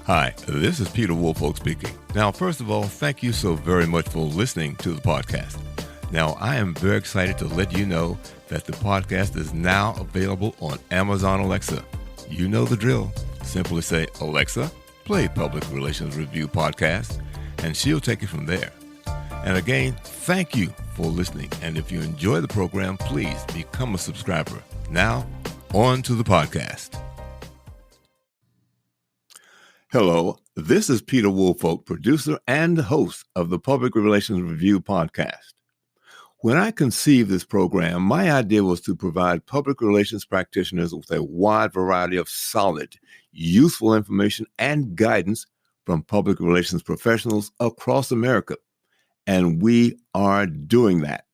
Hi, this is Peter Woolfolk speaking. Now, first of all, thank you so very much for listening to the podcast. Now, I am very excited to let you know that the podcast is now available on Amazon Alexa. You know the drill. Simply say, Alexa, play Public Relations Review Podcast, and she'll take it from there. And again, thank you for listening. And if you enjoy the program, please become a subscriber. Now, on to the podcast. Hello, this is Peter Woolfolk, producer and host of the Public Relations Review Podcast. When I conceived this program, my idea was to provide public relations practitioners with a wide variety of solid, useful information and guidance from public relations professionals across America. And we are doing that.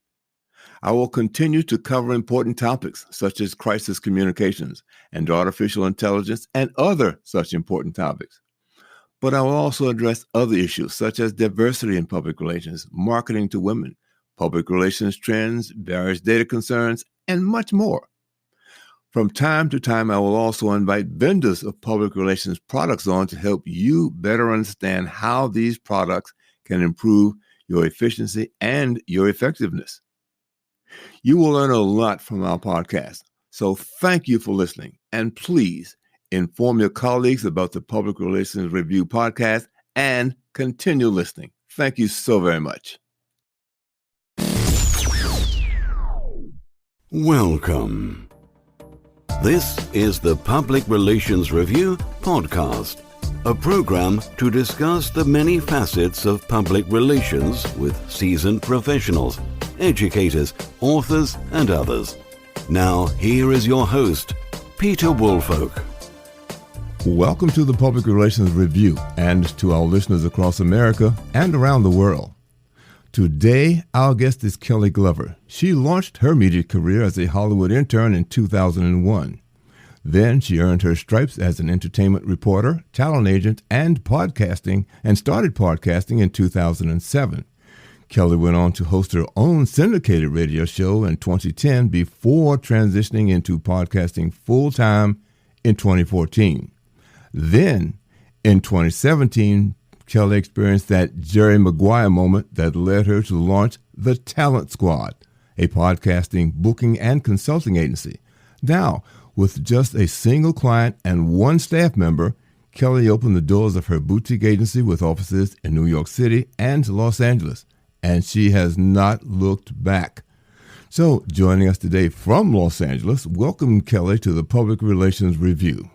I will continue to cover important topics such as crisis communications and artificial intelligence and other such important topics. But I will also address other issues such as diversity in public relations, marketing to women, public relations trends, various data concerns, and much more. From time to time, I will also invite vendors of public relations products on to help you better understand how these products can improve your efficiency and your effectiveness. You will learn a lot from our podcast, so thank you for listening, and please inform your colleagues about the Public Relations Review Podcast and continue listening. Thank you so very much. Welcome. This is the Public Relations Review Podcast, a program to discuss the many facets of public relations with seasoned professionals, educators, authors, and others. Now, here is your host, Peter Woolfolk. Welcome to the Public Relations Review and to our listeners across America and around the world. Today, our guest is Kelly Glover. She launched her media career as a Hollywood intern in 2001. Then she earned her stripes as an entertainment reporter, talent agent, and started podcasting in 2007. Kelly went on to host her own syndicated radio show in 2010 before transitioning into podcasting full-time in 2014. Then, in 2017, Kelly experienced that Jerry Maguire moment that led her to launch The Talent Squad, a podcasting, booking, and consulting agency. Now, with just a single client and one staff member, Kelly opened the doors of her boutique agency with offices in New York City and Los Angeles, and she has not looked back. So, joining us today from Los Angeles, welcome Kelly to the Public Relations Review.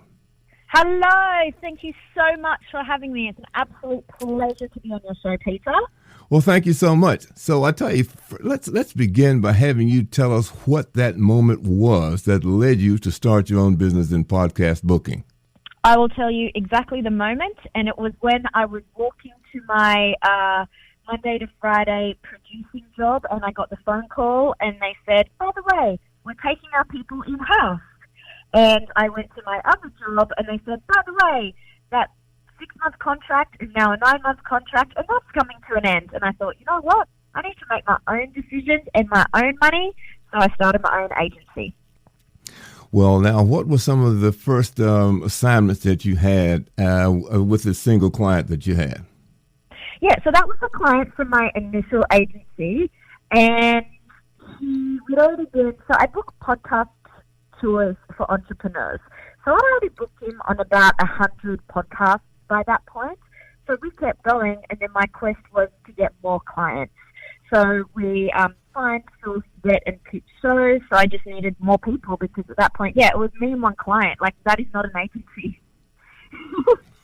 Hello, thank you so much for having me. It's an absolute pleasure to be on your show, Peter. Well, thank you so much. So I tell you, let's begin by having you tell us what that moment was that led you to start your own business in podcast booking. I will tell you exactly the moment, and it was when I was walking to my Monday to Friday producing job, and I got the phone call, and they said, by the way, we're taking our people in-house. And I went to my other job, and they said, by the way, that 6-month contract is now a 9-month contract, and that's coming to an end. And I thought, you know what? I need to make my own decisions and my own money. So I started my own agency. Well, now, what were some of the first assignments that you had with the single client that you had? Yeah, so that was a client from my initial agency, and we'd already been, so I booked podcast tours for entrepreneurs. So I'd already booked him on about 100 podcasts by that point. So we kept going, and then my quest was to get more clients. So we find, source, vet, and pitch shows. So I just needed more people because at that point, it was me and one client. Like, that is not an agency.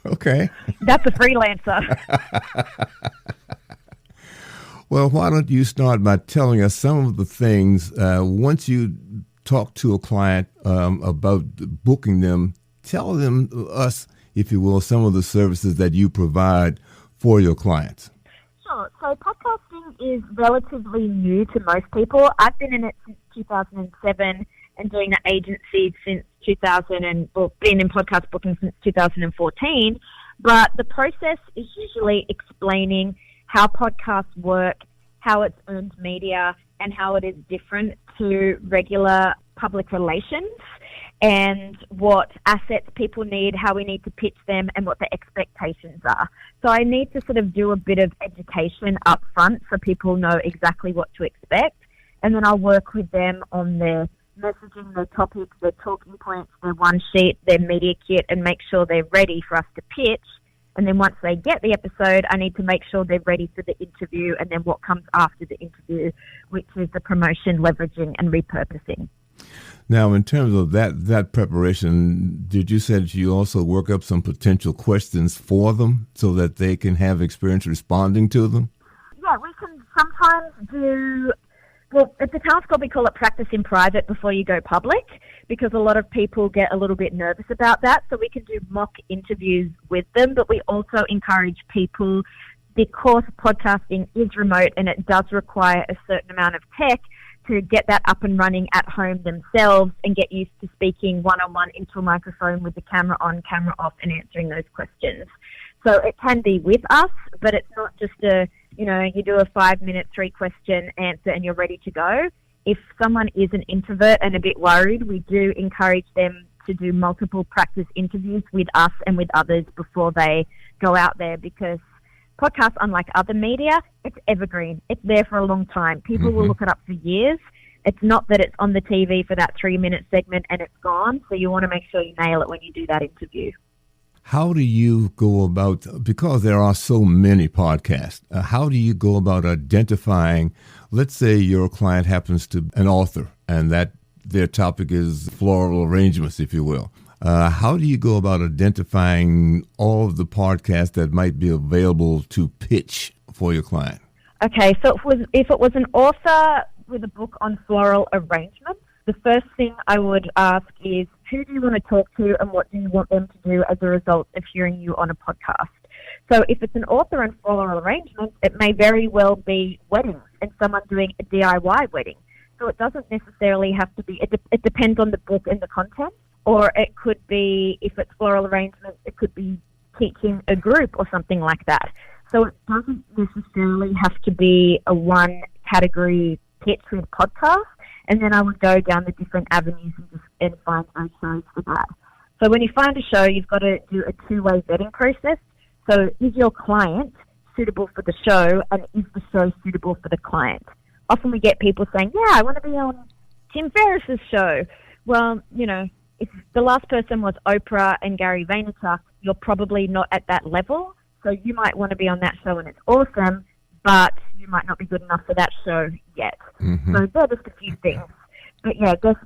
Okay. That's a freelancer. Well, why don't you start by telling us some of the things, once you talk to a client about booking them, tell us, if you will, some of the services that you provide for your clients. Sure. So podcasting is relatively new to most people. I've been in it since 2007 and doing the agency since 2000 been in podcast booking since 2014. But the process is usually explaining how podcasts work, how it's earned media, and how it is different to regular public relations. and what assets people need, how we need to pitch them, and what the expectations are. So I need to sort of do a bit of education up front so people know exactly what to expect. And then I'll work with them on their messaging, their topics, their talking points, their one sheet, their media kit, and make sure they're ready for us to pitch. And then once they get the episode, I need to make sure they're ready for the interview, and then what comes after the interview, which is the promotion, leveraging, and repurposing. Now, in terms of that preparation, did you say that you also work up some potential questions for them so that they can have experience responding to them? Yeah, we can sometimes do, well, at the Talent Club we call it practice in private before you go public, because a lot of people get a little bit nervous about that. So we can do mock interviews with them, but we also encourage people, because podcasting is remote and it does require a certain amount of tech, to get that up and running at home themselves and get used to speaking one-on-one into a microphone with the camera on, camera off, and answering those questions. So it can be with us, but it's not just you do a 5-minute 3-question answer and you're ready to go. If someone is an introvert and a bit worried, we do encourage them to do multiple practice interviews with us and with others before they go out there, because podcasts, unlike other media, it's evergreen. It's there for a long time. People will look it up for years. It's not that it's on the TV for that 3-minute segment and it's gone. So you want to make sure you nail it when you do that interview. How do you go about, because there are so many podcasts, how do you go about identifying, let's say your client happens to be an author and that their topic is floral arrangements, if you will. How do you go about identifying all of the podcasts that might be available to pitch for your client? Okay, so if it was an author with a book on floral arrangements, the first thing I would ask is, who do you want to talk to and what do you want them to do as a result of hearing you on a podcast? So if it's an author on floral arrangements, it may very well be weddings and someone doing a DIY wedding. So it doesn't necessarily have to be, it depends on the book and the content. Or it could be, if it's floral arrangements, it could be teaching a group or something like that. So it doesn't necessarily have to be a one category pitch with podcast. And then I would go down the different avenues and find those shows for that. So when you find a show, you've got to do a 2-way vetting process. So is your client suitable for the show, and is the show suitable for the client? Often we get people saying, yeah, I want to be on Tim Ferriss's show. Well, if the last person was Oprah and Gary Vaynerchuk, you're probably not at that level. So you might want to be on that show and it's awesome, but you might not be good enough for that show yet. So they're just a few things. But yeah, there's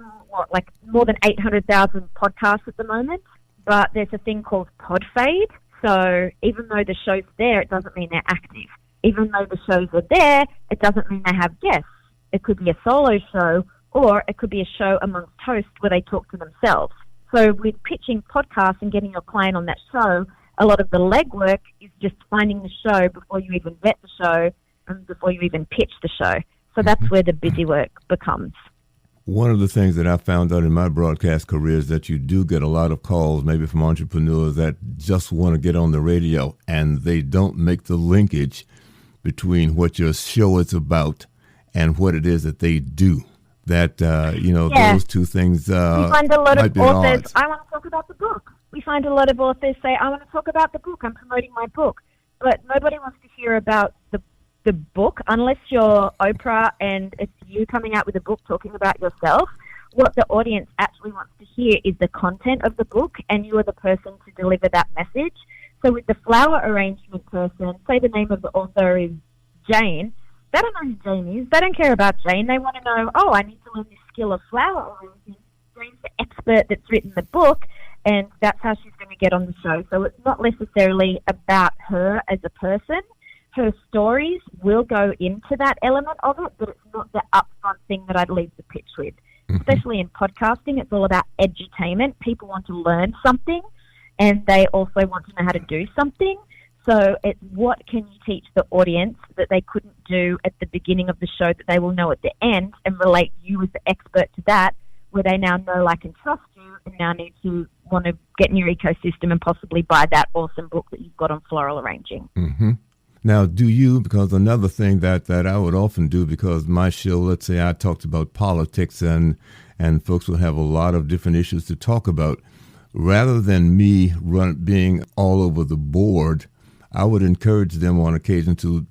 more than 800,000 podcasts at the moment, but there's a thing called pod fade. So even though the show's there, it doesn't mean they're active. Even though the shows are there, it doesn't mean they have guests. It could be a solo show, or it could be a show amongst hosts where they talk to themselves. So with pitching podcasts and getting your client on that show, a lot of the legwork is just finding the show before you even vet the show and before you even pitch the show. So that's where the busy work becomes. One of the things that I found out in my broadcast career is that you do get a lot of calls, maybe from entrepreneurs that just want to get on the radio and they don't make the linkage between what your show is about and what it is that they do. That, those two things we find a lot of authors, odds. I want to talk about the book. We find a lot of authors say, I want to talk about the book. I'm promoting my book. But nobody wants to hear about the book unless you're Oprah and it's you coming out with a book talking about yourself. What the audience actually wants to hear is the content of the book, and you are the person to deliver that message. So with the flower arrangement person, say the name of the author is Jane. They don't know who Jane is. They don't care about Jane. They want to know, I need to learn this skill of flower arranging. Jane's the expert that's written the book, and that's how she's going to get on the show. So it's not necessarily about her as a person. Her stories will go into that element of it, but it's not the upfront thing that I'd leave the pitch with. Especially in podcasting, it's all about edutainment. People want to learn something, and they also want to know how to do something. So it's what can you teach the audience that they couldn't do at the beginning of the show that they will know at the end, and relate you as the expert to that, where they now know, like, and trust you, and now need to want to get in your ecosystem and possibly buy that awesome book that you've got on floral arranging. Now, do you, because another thing that I would often do, because my show, let's say I talked about politics and and folks will have a lot of different issues to talk about. Rather than me being all over the board, I would encourage them on occasion to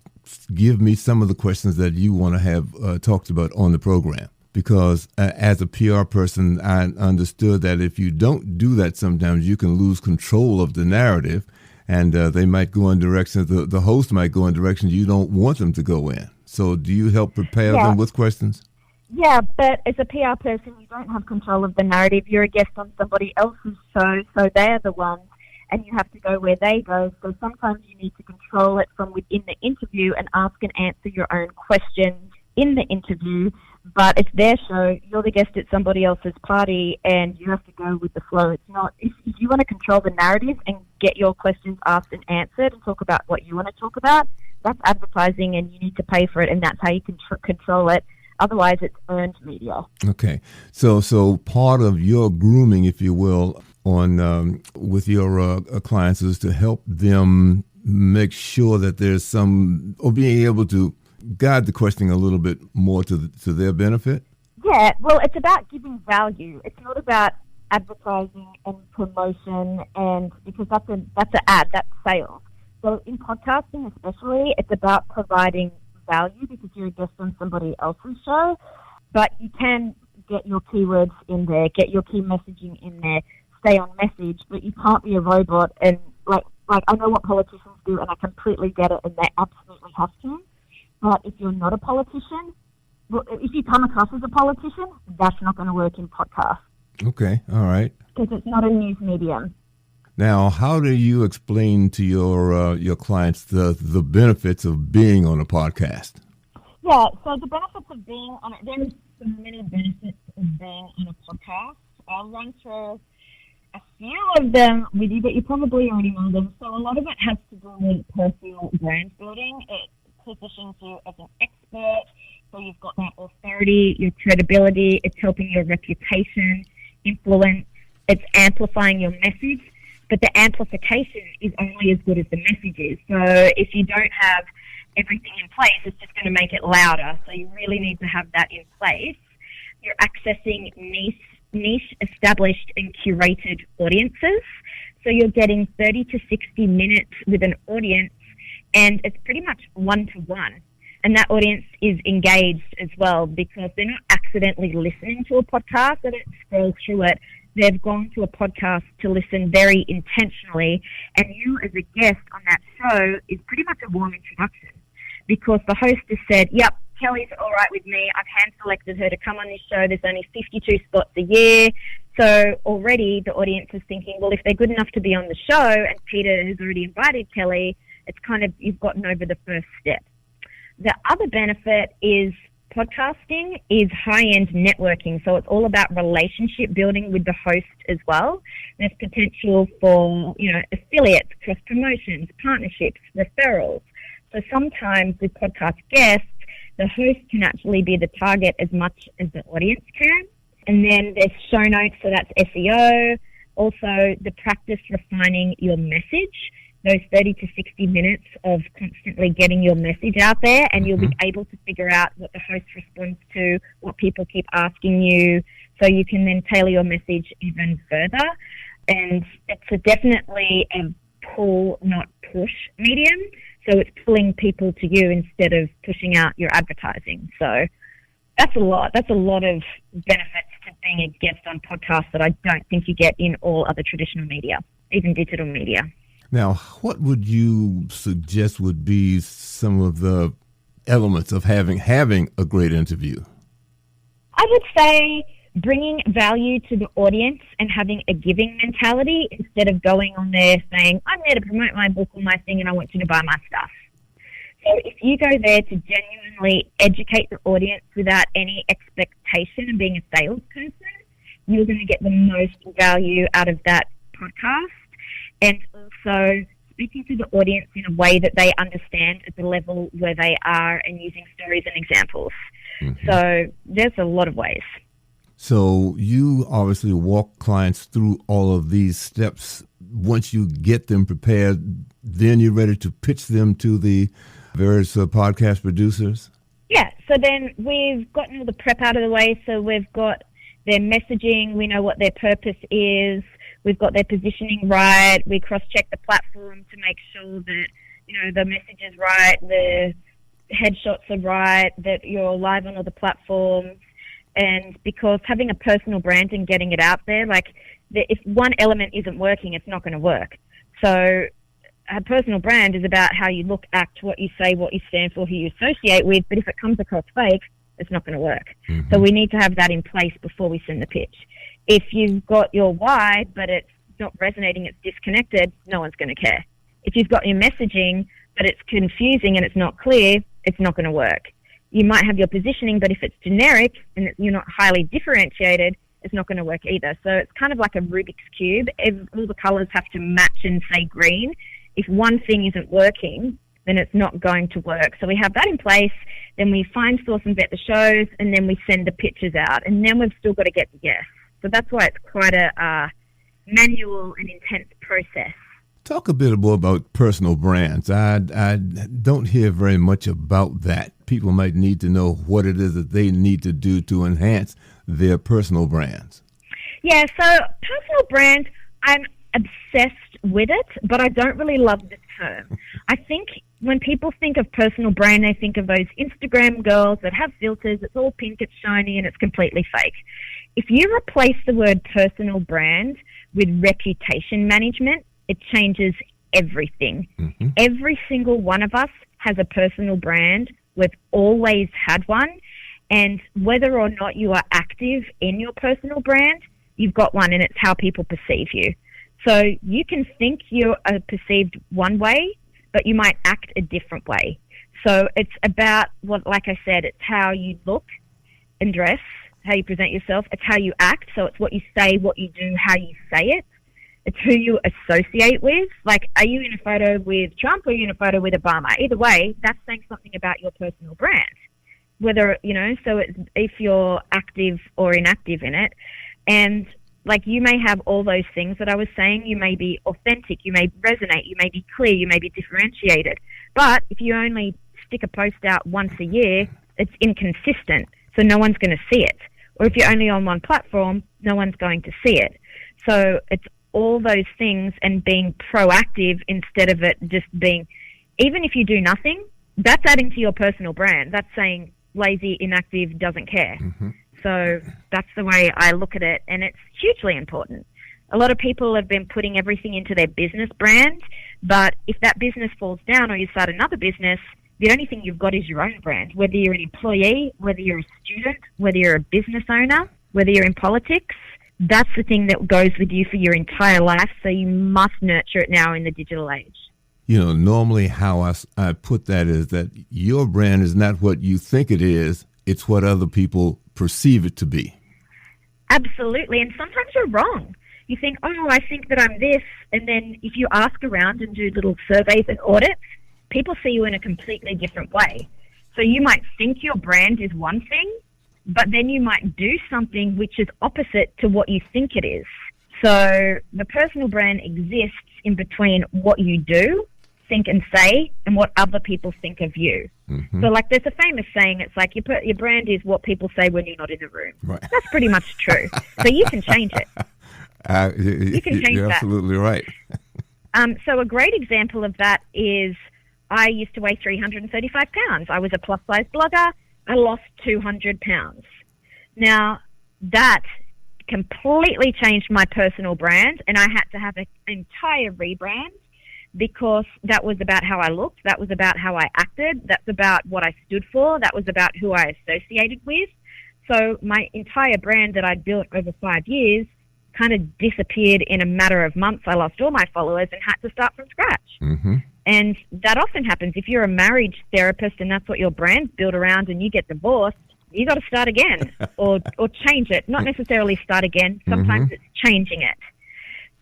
give me some of the questions that you want to have talked about on the program. Because as a PR person, I understood that if you don't do that, sometimes you can lose control of the narrative, and they might go in directions, the host might go in directions you don't want them to go in. So do you help prepare them with questions? Yeah, but as a PR person, you don't have control of the narrative. You're a guest on somebody else's show, so they're the ones, and you have to go where they go. So sometimes you need to control it from within the interview and ask and answer your own questions in the interview. But it's their show, you're the guest at somebody else's party, and you have to go with the flow. It's not, if you want to control the narrative and get your questions asked and answered and talk about what you want to talk about, that's advertising, and you need to pay for it, and that's how you can control it. Otherwise, it's earned media. Okay. So part of your grooming, if you will, on with your clients is to help them make sure that there's some, or being able to guide the questioning a little bit more to their benefit? Yeah, well, it's about giving value. It's not about advertising and promotion, and because that's an ad, that's sales. So in podcasting especially, it's about providing value because you're a guest on somebody else's show, but you can get your keywords in there, get your key messaging in there, stay on message, but you can't be a robot. And like I know what politicians do, and I completely get it, and they absolutely have to. But if you're not a politician, well, if you come across as a politician, that's not going to work in podcast. Okay, all right. Because it's not a news medium. Now, how do you explain to your clients the benefits of being on a podcast? Yeah, so the benefits of being on it, there's so many benefits of being on a podcast. I'll run through a few of them with you, but you probably already know them. So a lot of it has to do with personal brand building. It positions you as an expert, so you've got that authority, your credibility, it's helping your reputation, influence, it's amplifying your message, but the amplification is only as good as the message is. So if you don't have everything in place, it's just going to make it louder, so you really need to have that in place. You're accessing niche, established and curated audiences, so you're getting 30 to 60 minutes with an audience, and it's pretty much one-to-one. And that audience is engaged as well because they're not accidentally listening to a podcast. They don't scroll through it. They've gone to a podcast to listen very intentionally. And you as a guest on that show is pretty much a warm introduction because the host has said, yep, Kelly's all right with me. I've hand-selected her to come on this show. There's only 52 spots a year. So already the audience is thinking, well, if they're good enough to be on the show and Peter has already invited Kelly, it's kind of, you've gotten over the first step. The other benefit is podcasting is high-end networking. So it's all about relationship building with the host as well. There's potential for, affiliates, cross-promotions, partnerships, referrals. So sometimes with podcast guests, the host can actually be the target as much as the audience can. And then there's show notes, so that's SEO. Also, the practice refining your message. Those 30 to 60 minutes of constantly getting your message out there, and you'll be able to figure out what the host responds to, what people keep asking you, so you can then tailor your message even further. And it's definitely a pull, not push medium. So it's pulling people to you instead of pushing out your advertising. So that's a lot. That's a lot of benefits to being a guest on podcasts that I don't think you get in all other traditional media, even digital media. Now, what would you suggest would be some of the elements of having a great interview? I would say bringing value to the audience and having a giving mentality instead of going on there saying, I'm there to promote my book or my thing and I want you to buy my stuff. So if you go there to genuinely educate the audience without any expectation of being a salesperson, you're going to get the most value out of that podcast. And also speaking to the audience in a way that they understand at the level where they are and using stories and examples. Mm-hmm. So there's a lot of ways. So you obviously walk clients through all of these steps. Once you get them prepared, then you're ready to pitch them to the various podcast producers? Yeah, so then we've gotten all the prep out of the way. So we've got their messaging, we know what their purpose is, we've got their positioning right, we cross-check the platform to make sure that, the message is right, the headshots are right, that you're live on all the platforms. And because having a personal brand and getting it out there, if one element isn't working, it's not going to work. So a personal brand is about how you look, act, what you say, what you stand for, who you associate with. But if it comes across fake, it's not going to work. Mm-hmm. So we need to have that in place before we send the pitch. If you've got your why, but it's not resonating, it's disconnected, no one's going to care. If you've got your messaging, but it's confusing and it's not clear, it's not going to work. You might have your positioning, but if it's generic and you're not highly differentiated, it's not going to work either. So it's kind of like a Rubik's Cube. All the colors have to match and say green. If one thing isn't working, then it's not going to work. So we have that in place. Then we find, source, and vet the shows, and then we send the pitches out. And then we've still got to get the yes. So that's why it's quite a manual and intense process. Talk a bit more about personal brands. I don't hear very much about that. People might need to know what it is that they need to do to enhance their personal brands. Yeah, so personal brands, I'm obsessed with it, but I don't really love the term. I think when people think of personal brand, they think of those Instagram girls that have filters, it's all pink, it's shiny, and it's completely fake. If you replace the word personal brand with reputation management, it changes everything. Mm-hmm. Every single one of us has a personal brand. We've always had one. And whether or not you are active in your personal brand, you've got one, and it's how people perceive you. So you can think you're perceived one way, but you might act a different way. So it's about, like I said, it's how you look and dress, how you present yourself. It's how you act. So it's what you say, what you do, how you say it. It's who you associate with. Like, are you in a photo with Trump or are you in a photo with Obama? Either way, that's saying something about your personal brand. Whether, so it's if you're active or inactive in it. And, you may have all those things that I was saying. You may be authentic. You may resonate. You may be clear. You may be differentiated. But if you only stick a post out once a year, it's inconsistent. So no one's going to see it. Or if you're only on one platform, no one's going to see it. So it's all those things and being proactive instead of it just being, even if you do nothing, that's adding to your personal brand. That's saying lazy, inactive, doesn't care. Mm-hmm. So that's the way I look at it, and it's hugely important. A lot of people have been putting everything into their business brand, but if that business falls down or you start another business, the only thing you've got is your own brand, whether you're an employee, whether you're a student, whether you're a business owner, whether you're in politics. That's the thing that goes with you for your entire life, so you must nurture it now in the digital age. Normally how I put that is that your brand is not what you think it is, it's what other people perceive it to be. Absolutely, and sometimes you're wrong. You think, I think that I'm this, and then if you ask around and do little surveys and audits, people see you in a completely different way. So you might think your brand is one thing, but then you might do something which is opposite to what you think it is. So the personal brand exists in between what you do, think and say, and what other people think of you. Mm-hmm. So there's a famous saying, it's like your brand is what people say when you're not in the room. Right. That's pretty much true. So you can change it. You can change you're that. Absolutely right. So a great example of that is I used to weigh 335 pounds. I was a plus-size blogger. I lost 200 pounds. Now, that completely changed my personal brand, and I had to have an entire rebrand because that was about how I looked, that was about how I acted, that's about what I stood for, that was about who I associated with. So my entire brand that I'd built over 5 years kind of disappeared in a matter of months. I lost all my followers and had to start from scratch. Mm-hmm. And that often happens. If you're a marriage therapist and that's what your brand's built around and you get divorced, you got to start again or change it. Not necessarily start again. Sometimes it's changing it.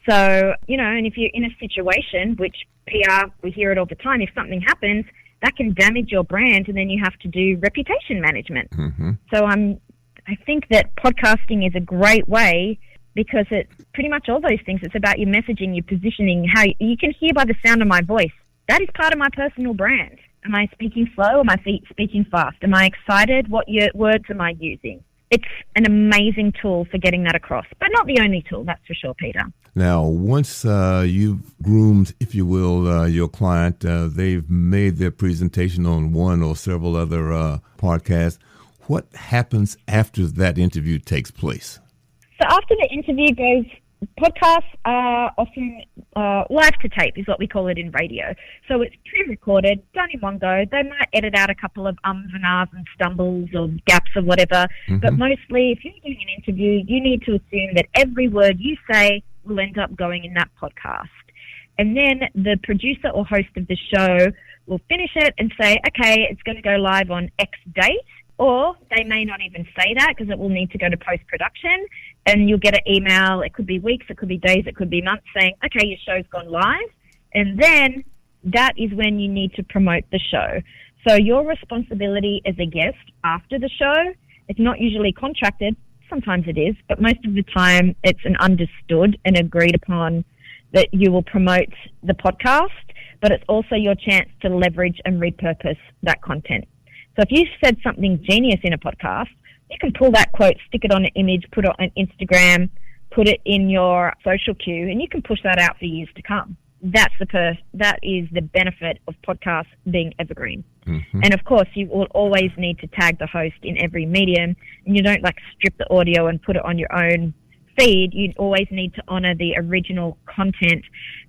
So, and if you're in a situation, which PR, we hear it all the time, if something happens, that can damage your brand and then you have to do reputation management. Mm-hmm. So I think that podcasting is a great way because it's pretty much all those things. It's about your messaging, your positioning, how you can hear by the sound of my voice. That is part of my personal brand. Am I speaking slow? Am I speaking fast? Am I excited? What words am I using? it's an amazing tool for getting that across, but not the only tool, that's for sure, Peter. Now, once you've groomed, if you will, your client, they've made their presentation on one or several other podcasts, what happens after that interview takes place? So after the interview goes, podcasts are often live to tape is what we call it in radio. So it's pre-recorded, done in one go. They might edit out a couple of ums and ahs and stumbles or gaps or whatever. Mm-hmm. But mostly, if you're doing an interview, you need to assume that every word you say will end up going in that podcast. And then the producer or host of the show will finish it and say, okay, it's going to go live on X date. Or they may not even say that because it will need to go to post-production, and you'll get an email. It could be weeks, it could be days, it could be months saying, okay, your show's gone live. And then that is when you need to promote the show. So your responsibility as a guest after the show, it's not usually contracted. Sometimes it is, but most of the time it's an understood and agreed upon that you will promote the podcast, but it's also your chance to leverage and repurpose that content. So if you said something genius in a podcast, you can pull that quote, stick it on an image, put it on Instagram, put it in your social queue, and you can push that out for years to come. That is the benefit of podcasts being evergreen. Mm-hmm. And of course, you will always need to tag the host in every medium, and you don't strip the audio and put it on your own feed. You always need to honor the original content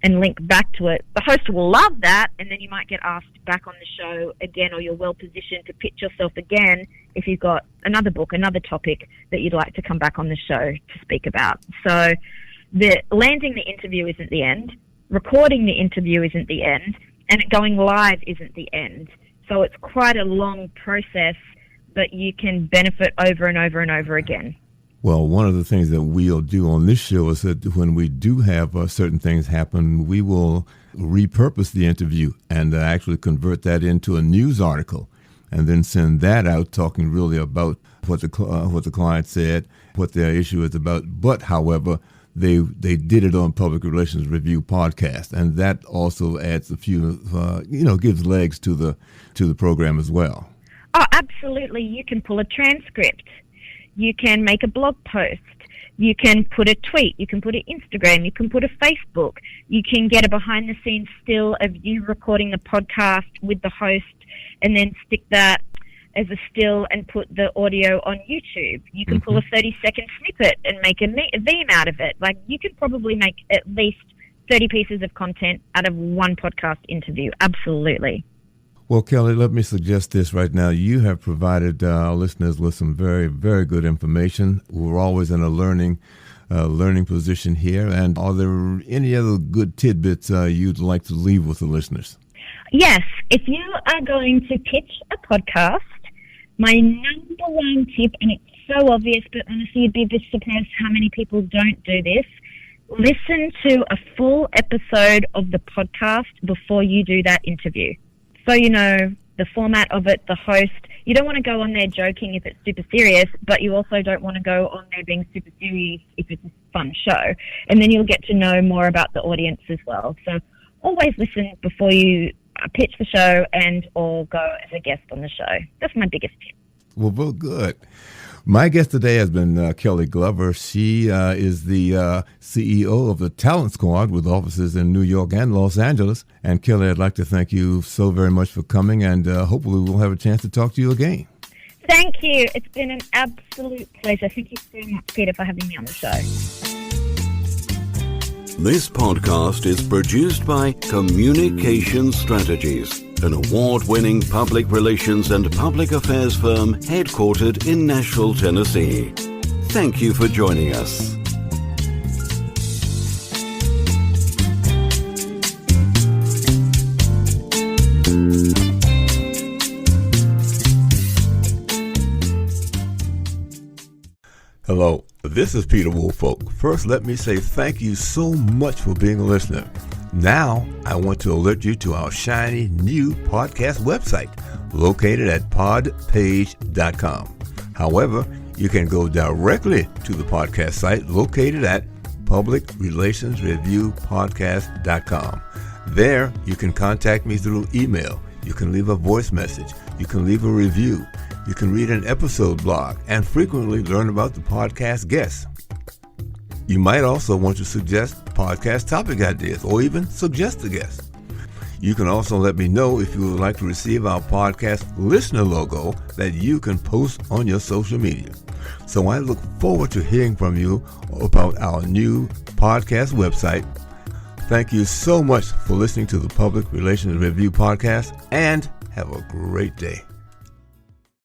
and link back to it. The host will love that, and then you might get asked back on the show again, or you're well positioned to pitch yourself again if you've got another book, another topic that you'd like to come back on the show to speak about. So landing the interview isn't the end, recording the interview isn't the end, and it going live isn't the end. So it's quite a long process, but you can benefit over and over and over again. Well, one of the things that we'll do on this show is that when we do have certain things happen, we will repurpose the interview and actually convert that into a news article and then send that out talking really about what the client said, what their issue is about. But, however, they did it on Public Relations Review podcast, and that also adds a few, gives legs to the program as well. Oh, absolutely. You can pull a transcript. You can make a blog post. You can put a tweet. You can put an Instagram. You can put a Facebook. You can get a behind-the-scenes still of you recording the podcast with the host and then stick that as a still and put the audio on YouTube. You can pull a 30-second snippet and make a meme out of it. You could probably make at least 30 pieces of content out of one podcast interview. Absolutely. Well, Kelly, let me suggest this right now. You have provided our listeners with some very, very good information. We're always in a learning position here. And are there any other good tidbits you'd like to leave with the listeners? Yes. If you are going to pitch a podcast, my number one tip, and it's so obvious, but honestly, you'd be a bit surprised how many people don't do this. Listen to a full episode of the podcast before you do that interview. So you know the format of it, the host. You don't want to go on there joking if it's super serious, but you also don't want to go on there being super serious if it's a fun show. And then you'll get to know more about the audience as well. So always listen before you pitch the show and or go as a guest on the show. That's my biggest tip. Well, very good. My guest today has been Kelly Glover. She is the CEO of the Talent Squad with offices in New York and Los Angeles. And Kelly, I'd like to thank you so very much for coming, and hopefully we'll have a chance to talk to you again. Thank you. It's been an absolute pleasure. Thank you so much, Peter, for having me on the show. This podcast is produced by Communication Strategies, an award-winning public relations and public affairs firm headquartered in Nashville, Tennessee. Thank you for joining us. Hello, this is Peter Woolfolk. First, let me say thank you so much for being a listener. Now, I want to alert you to our shiny new podcast website located at podpage.com. However, you can go directly to the podcast site located at publicrelationsreviewpodcast.com. There, you can contact me through email. You can leave a voice message. You can leave a review. You can read an episode blog and frequently learn about the podcast guests. You might also want to suggest podcast topic ideas or even suggest a guest. You can also let me know if you would like to receive our podcast listener logo that you can post on your social media. So I look forward to hearing from you about our new podcast website. Thank you so much for listening to the Public Relations Review podcast, and have a great day.